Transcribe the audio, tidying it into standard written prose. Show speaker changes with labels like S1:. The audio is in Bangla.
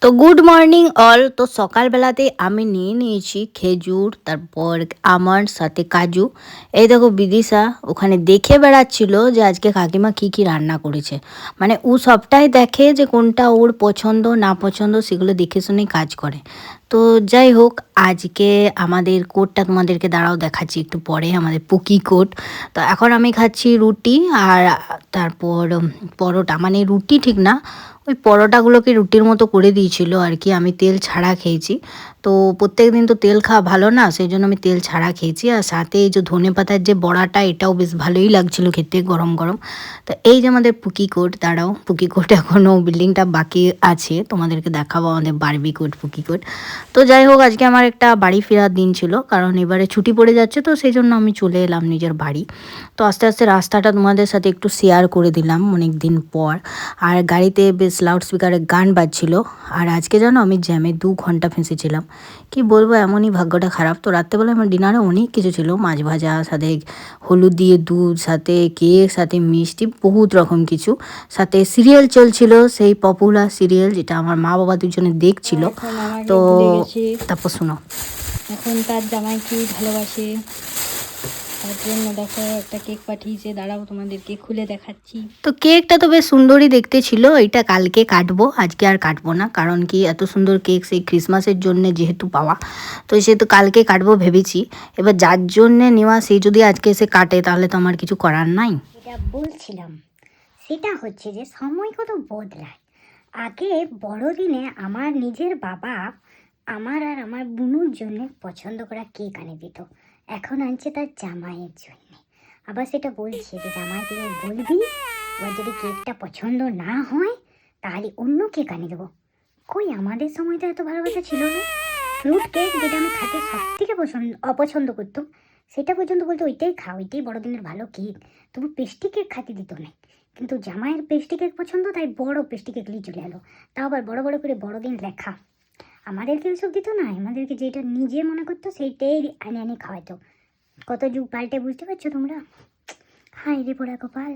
S1: তো গুড মর্নিং অল। তো সকালবেলাতে আমি নিয়ে নিয়েছি খেজুর, তারপর আমার সাথে কাজু। এই দেখো বিদিশা ওখানে দেখে বেড়াচ্ছিল যে আজকে কাকিমা কি কি রান্না করেছে। মানে ও সবটাই দেখে যে কোনটা ওর পছন্দ না পছন্দ সেগুলো দেখে শুনেই কাজ করে। তো যাই হোক, আজকে আমাদের কোটটা তোমাদেরকে দাঁড়াও দেখাচ্ছি একটু পরে, আমাদের পুকি কোট। তো এখন আমি খাচ্ছি রুটি আর তারপর পরোটা, মানে রুটি ঠিক না, ওই পরোটাগুলোকে রুটির মতো করে দিয়েছিল আর কি। আমি তেল ছাড়া খেয়েছি, তো প্রত্যেক দিন তো তেল খাওয়া ভালো না, সেই জন্য আমি তেল ছাড়া খেয়েছি। আর সাথে এই যে ধনে পাতার যে বড়াটা, এটাও বেশ ভালোই লাগছিল খেতে গরম গরম। তো এই যে আমাদের পুকি কোট, দাঁড়াও পুকি কোট এখনও বিল্ডিংটা বাকি আছে, তোমাদেরকে দেখাবো আমাদের বারবি কোট পুকি কোট। তো যাই হোক, আজকে আমার একটা বাড়ি ফেরার দিন ছিল, কারণ এবারে ছুটি পড়ে যাচ্ছে, তো সেই জন্য আমি চলে এলাম নিজের বাড়ি। তো আস্তে আস্তে রাস্তাটা তোমাদের সাথে একটু শেয়ার করে দিলাম অনেক দিন পর। আর গাড়িতে বেশ লাউড স্পিকারে গান বাজছিল। আর আজকে জানো আমি জ্যামে 2 ঘন্টা ফেঁসেছিলাম। কি বলবো, এমনই ভাগ্যটা খারাপ। তো রাত্রেবেলা আমার ডিনারে অনেক কিছু ছিল, মাছ ভাজা, সাথে হলুদ দিয়ে দুধ, সাথে কেক, সাথে মিষ্টি, বহুত রকম কিছু। সাথে সিরিয়াল চলছিল, সেই পপুলার সিরিয়াল যেটা আমার মা বাবা দুজনে দেখছিল।
S2: এখন আমাকে
S1: তো
S2: ভুলে গেছি।
S1: তারপর শোনো,
S2: এখন তার জামাই কি ভালোবাসে, তার জন্য দেখো একটা কেক পাঠিয়েছে, দাঁড়াও তোমাদেরকে খুলে দেখাচ্ছি।
S1: তো কেকটা তো বেশ সুন্দরই দেখতে ছিল। এটা কালকে কাটবো, আজকে আর কাটবো না, কারণ কি এত সুন্দর কেক সেই ক্রিসমাসের জন্য যেহেতু পাওয়া, তো সেহেতু কালকে কাটবো ভেবেছি। এবার যার জন্যে নেওয়া সে যদি আজকে এসে কাটে, তাহলে তো আমার কিছু করার নাই।
S3: যেটা বলছিলাম সেটা হচ্ছে যে সময় কত বদলায়। আগে বড়দিনে আমার নিজের বাবা আমার আর আমার বুনুর জন্য পছন্দ করা কেক আনে দিত, এখন আনছে তার জামাইয়ের জন্য। আবার সেটা বলছে যে জামাইকে বলবি, এবার যদি কেকটা পছন্দ না হয় তাহলে অন্য কেক আনে দেবো। কই আমাদের সময় তো এত ভালোবাসা ছিল না। ফ্রুট কেক যেটা আমি খাতে সব থেকে অপছন্দ করতাম, সেটা পর্যন্ত বলতো ওইটাই খা, ওইটাই বড়দিনের ভালো কেক। তবু পেস্ট্রি কেক খাতে দিত না। কিন্তু জামাইয়ের পেস্ট্রি কেক পছন্দ, তাই বড় পেস্ট্রি কেক নিয়ে চলে এলো, তাও আবার বড় বড় করে বড়দিন লেখা। আমাদেরকে ওইসব দিত না, আমাদেরকে যেটা নিজে মনে করতো সেইটাই আনে আনে খাওয়াতো। কত যুগ পাল্টে, বুঝতে পারছো তোমরা? হায় রে পোড়া কপাল।